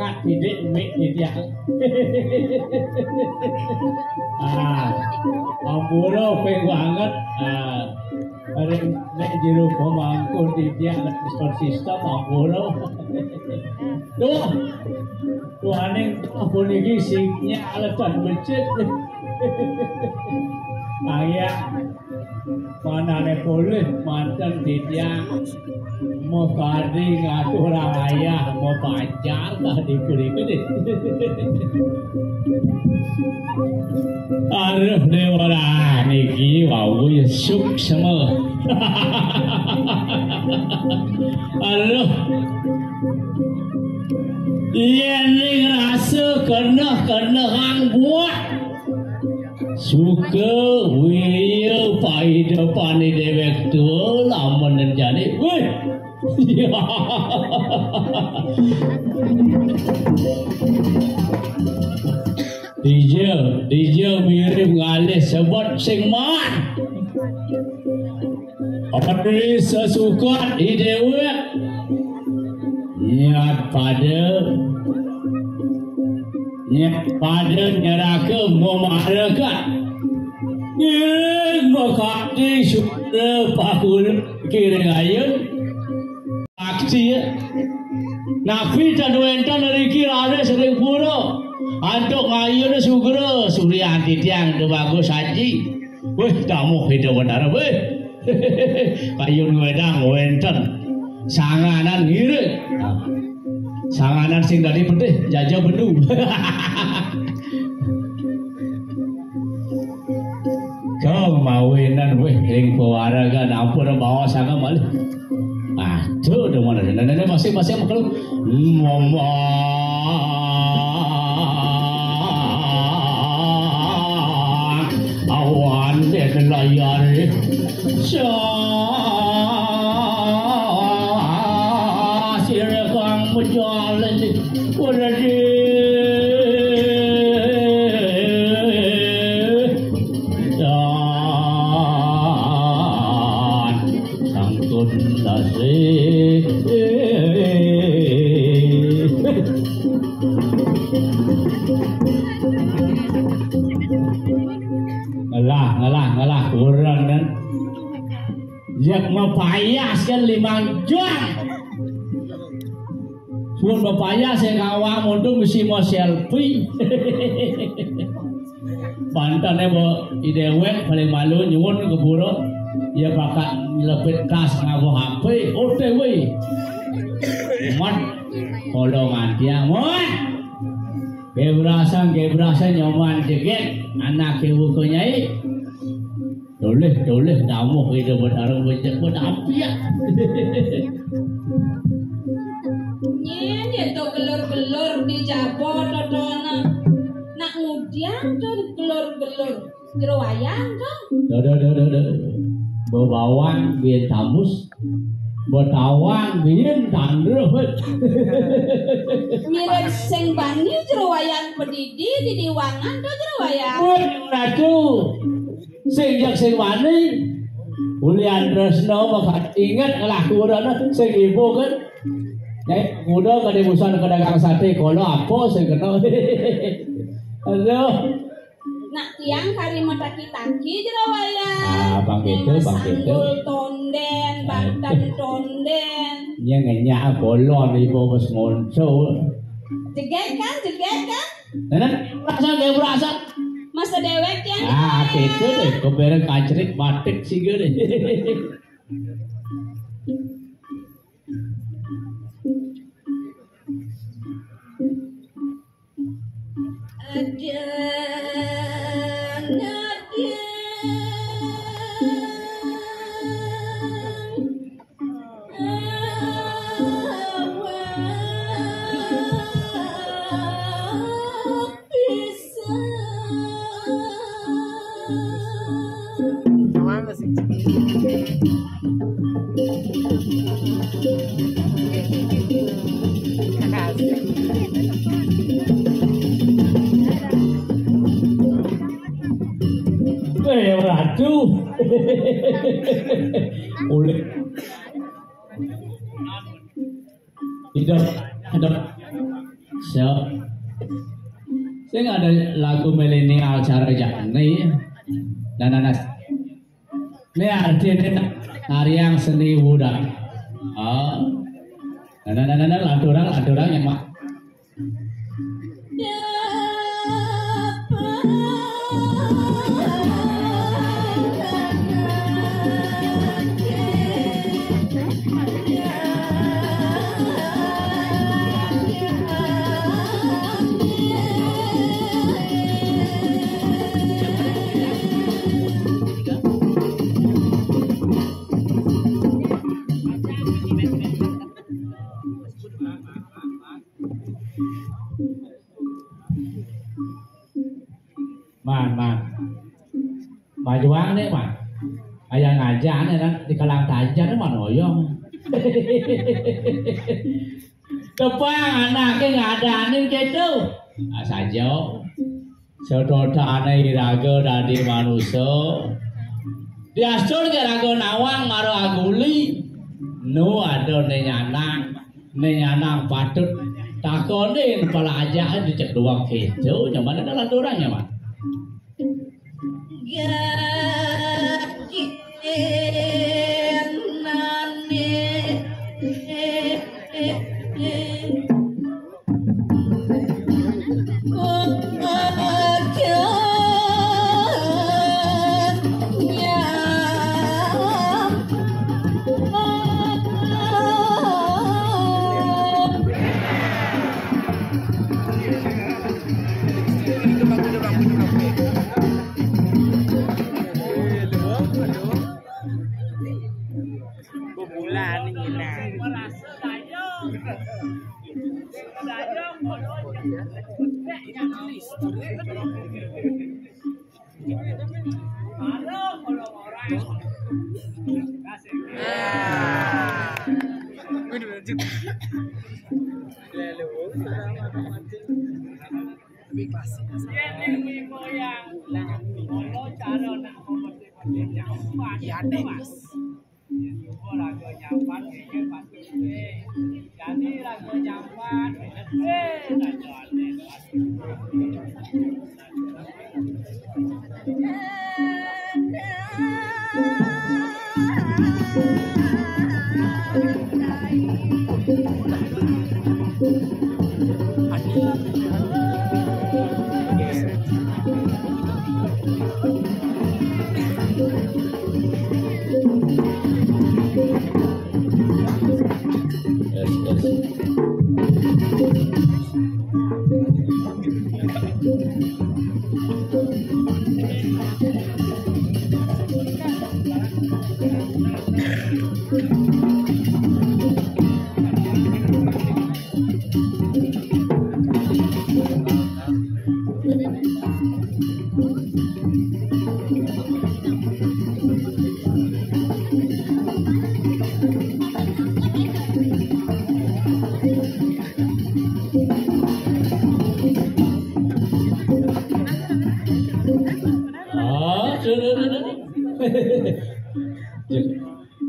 semangat didik mik didik. Ampura ping banget. Nek jero pemangku didik sistem ampura. Tuh. Tuhaning ampun iki sing nyaletan becet. Ayah manane boleh mantan didik. Mau kari ngatur orang ayah mau pacar dah diberi ni. Aduh dewa lah niki wau ya suk semua. Aduh, iya ni rasa kena hang buat. Suka wia pai depan ni dewek tu lama jadi. Weh. DJ mirip ngalih sebut sing man. Apa ni sesuka di dewek niat pada neraka memarakan yang berkati sudah pakul kira ayat aksi nafi dan wentan dari kira ada sering pura antuk ngayu sugro suryanti tiang tu bagus haji weh tamu hidup benar weh kayun wedang wentan sanganan ngire sanganan sing dari pedih jajah bendu. Kau mawinan weh ring pewaraga ampun bawa sangat malih. Aduh udah mana nenek masih makhluk mama awan dan layar berjalan berada dan sangkut tasik ngalah kurang kan jak mapayaskan 5 jam. Suun bapaya saya kawang untuk mesti mau selfie. Pantannya mau idewek paling malu nyuwun ke buro. Ya bakal lepet kas ngawo HP OTW. Mat kolongan dia mon. Kebrasan nyoman jeget anak ibu kenyai. Doleh tamu kita bertarung becek berapi ya. Nyen to gelor-gelor dijabot totona. Nak ngudian to gelor-gelor jero wayang to. Bawang biar tamus, bertawang biar tandrut. Mirip sing bani jero wayang pedidi di diwangan to jero wayang. Ratu sing bani Ulian Tresno makat ingat kelakuan sing ibu kan. Muda kadimusan kedagang sate kalau apa saya kenal. Halo. Nak tiang kari mataki-taki jero wayang. Bang itu. Tonden, bantan tonden. Nya ngenya bolon ibu bos muncul. Jeget kan? Nenek rasa. Masa dewek ya. Gitu deh, kebereng kacrik batik sih gede. Ratu oleh tidak So, saya ada lagu milenial cara jani, dan anak ini artinya tarian seni muda. Oh, dan lagu orang yang mak. Majuang nih mah, ayah ngajak nih kan di kalang tajan nih mah noyong. Tepang anaknya ngadanin gitu, saja. Saudara aneh iraga dari manusia, diasur ke raga nawang maro aguli, nu ada nenyanang patut takonin pala aja dicek doang gitu, zaman ada laturangnya mah.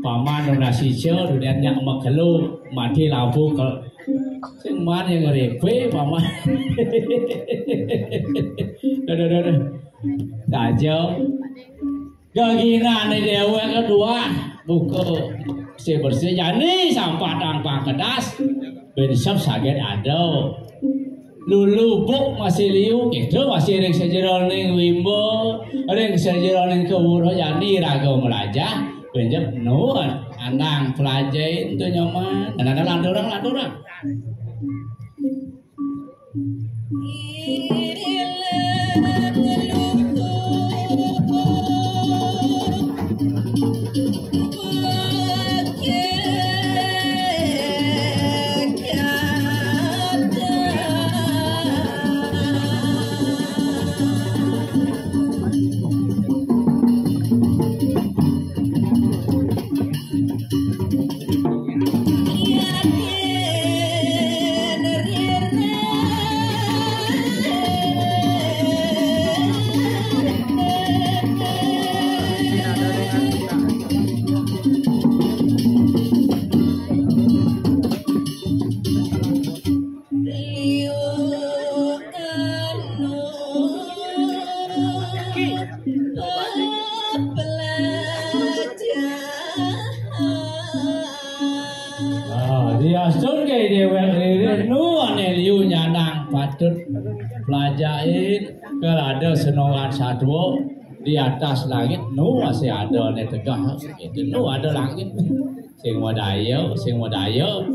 Paman nasi cio dunia yang makhluk mati lampu ke semua yang repe paman kacau gagina nih dewa kedua buku si bersih jadi sampah tanpa kedas bensop sakit ada lulu buk masih liu gitu masih ring sejeroning wimbo ring sejeroning keburu jadi raga melajah benjep nuan anang pelajain tuh nyaman dan ada landurang Yasun kaya dewek lirik nu ane liu nyanang patut pelajain kelada senongan sadwo di atas langit nu masih ada ane tegah itu nu ada langit sing wadayo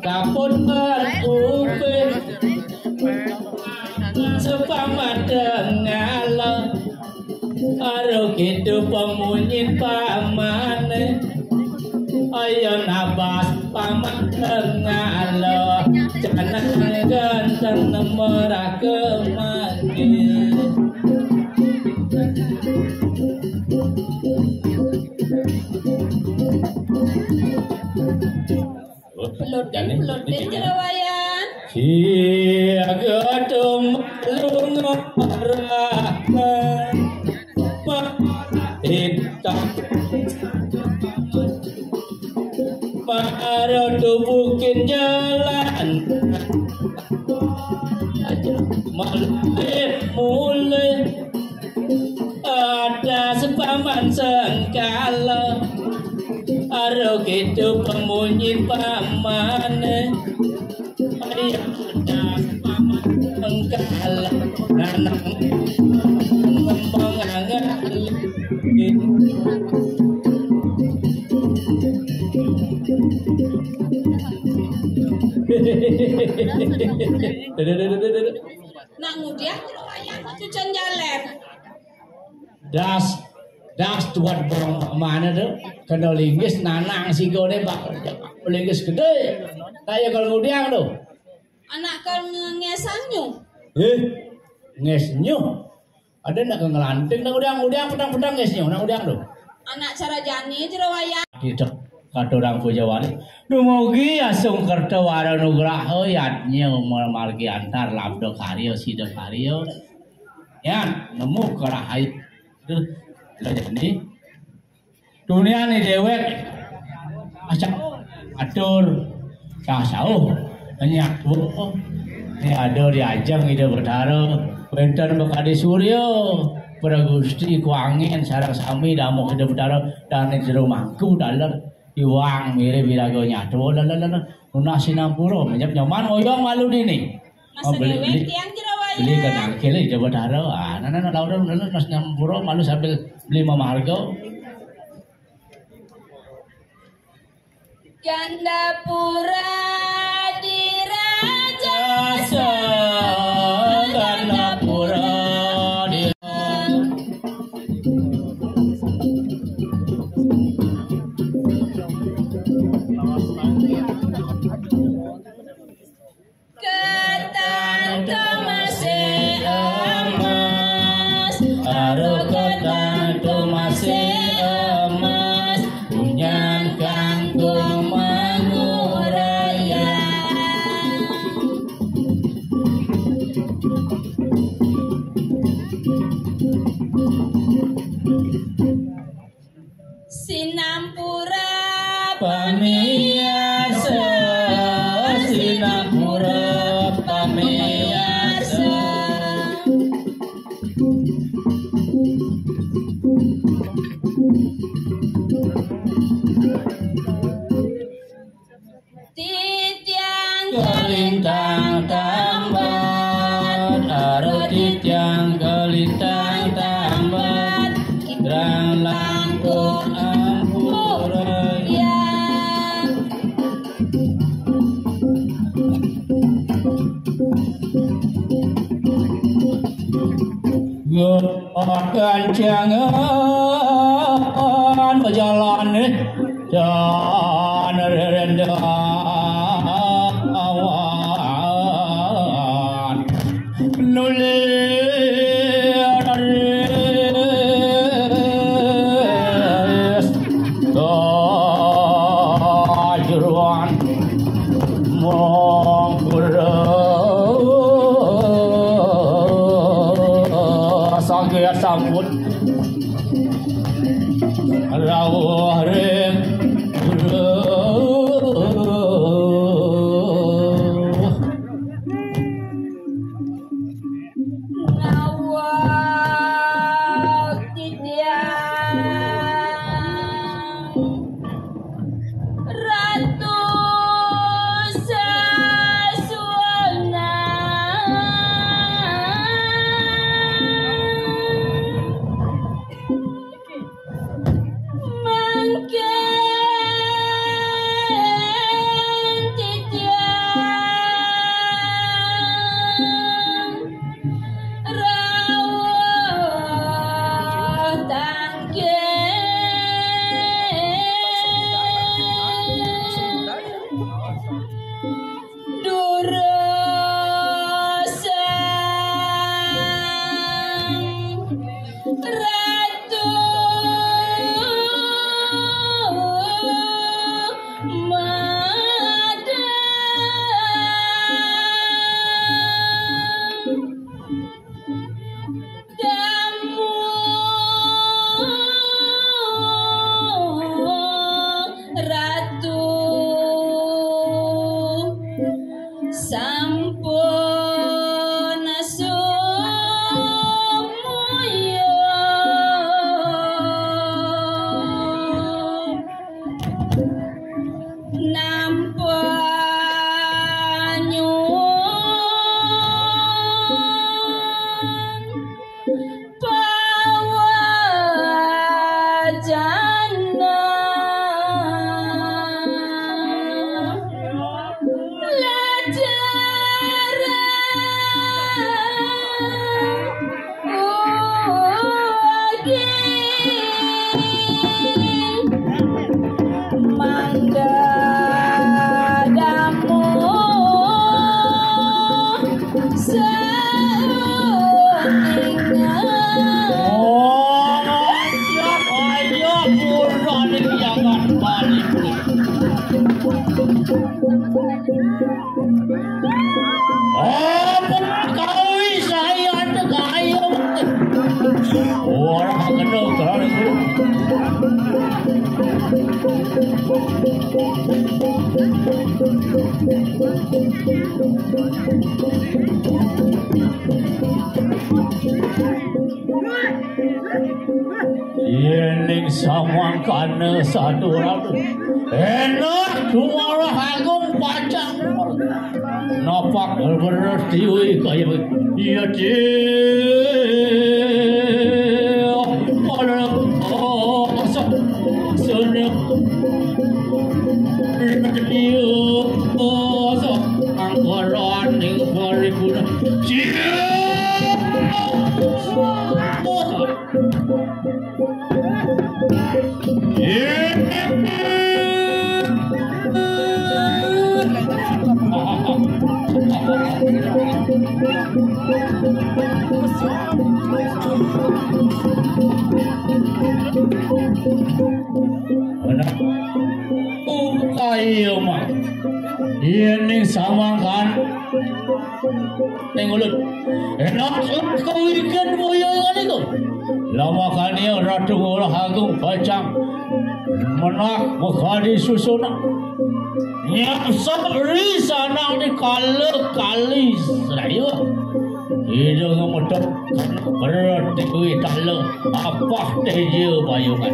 kapun berupin sepamadeng ngalo karo gitu pemunyin pamane ayo nabas pamadeng ngalo jangan ganteng merah kemati Pelotin jerawayan. Siaga lumrah hitam para tubukin jalan malah mulai ada sepaman sengkala aro gitu pemunyin pamane ayah ada paman engkala nanang mengangat Nak ngudiah kalau ayah cucan jalan. Das tuan borong mana tuh kena linggis nanang sigone bak linggis gede kayak kalau ngudiang tuh Anak kan ngesanyu. Ngesnyu ada nak ngelanting nak udiang pedang ngesnyu nak udiang tuh Anak cara jani jerawayan. Tidak kata orang Pujawani dumugi asung kerta wara nugraha yatnya margi antar labdo karyo sida karyo ya nemu kerahai itu jadi dunia ni dewek acak atur kasau banyak ini ada di ajang ide bertara benten bekadi suryo Pragusti kuangin sarang sami damu ide bertara dan jero mangku dalar iwang mirip birago nyatu lalala nuna sinampuro menyap nyaman oyong malu dini beli beli ke nangkil ide bertara nana laudan nas sinampuro malu sambil beli mamargo Gandapura diraja Gandapura Sinampura pamiasa Sinampura pamiasa Titiang kelintang tambat aro titiang kelintang tambat kidrang langkung ampura akan jangan berjalan dan rendawan nulis tajuan mongkura sanggaya sambut rawuh ring Nawak titiang Ratu Saswana Mangken titiang rawuh tangken durasang ratu Damu ratu sampun sumuya nampa nyuwun pawajana Yening samangkana sadurang enak dumarah agung pacang napak beres diwi kaya iya senep angkoran ning paripurna kayo mah yening samangkan ning ulut enak kau ikan moyongan itu lama kania ratu agung pacang menak bakal disusun yang sabri sana di kali saya itu ngemutuk berat duit tala apa dia bayungan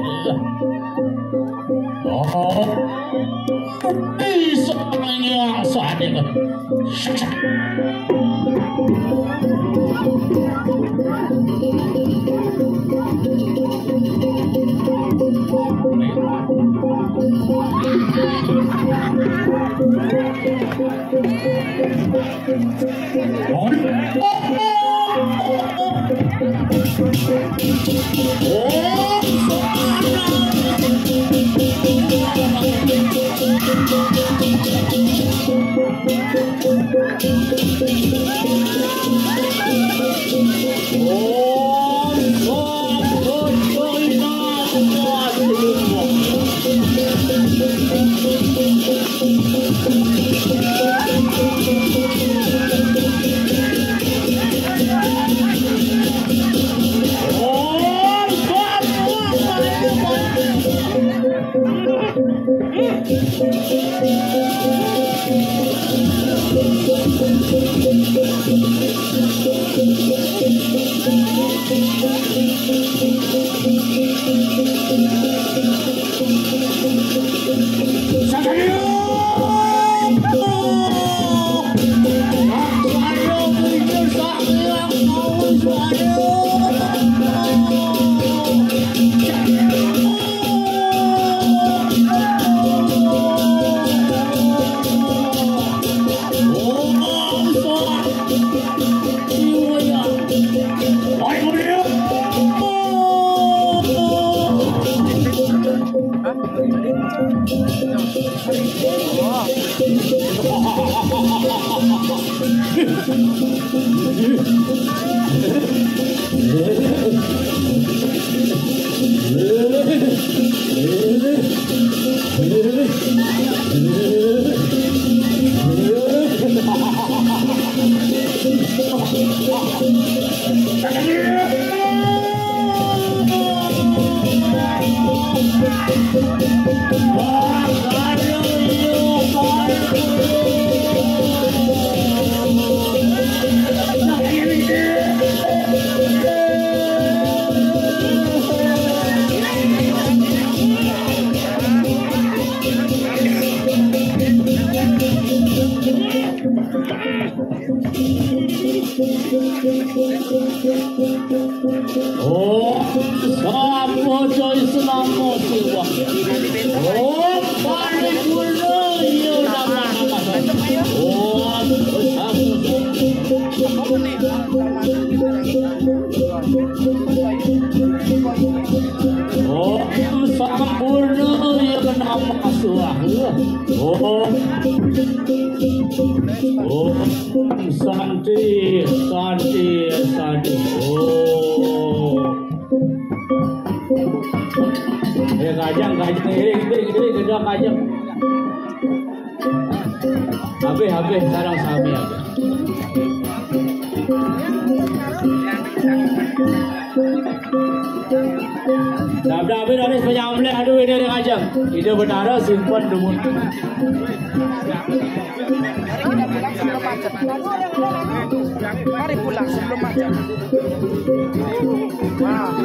oh bisa yang sadar Oh, sapo joy selamo siwa. Oh, pare kulo yo nama-nama. Oh, oh, sampurno yo nama suah. Oh. Oh, santi. Oh. Kajang, ini kedua kajang. Habis, sarang sami aja. Habis habis penyamleh aduh ini ada kajang. Ide betara simpan dulu. Mari pulang sebelum macet. Wow.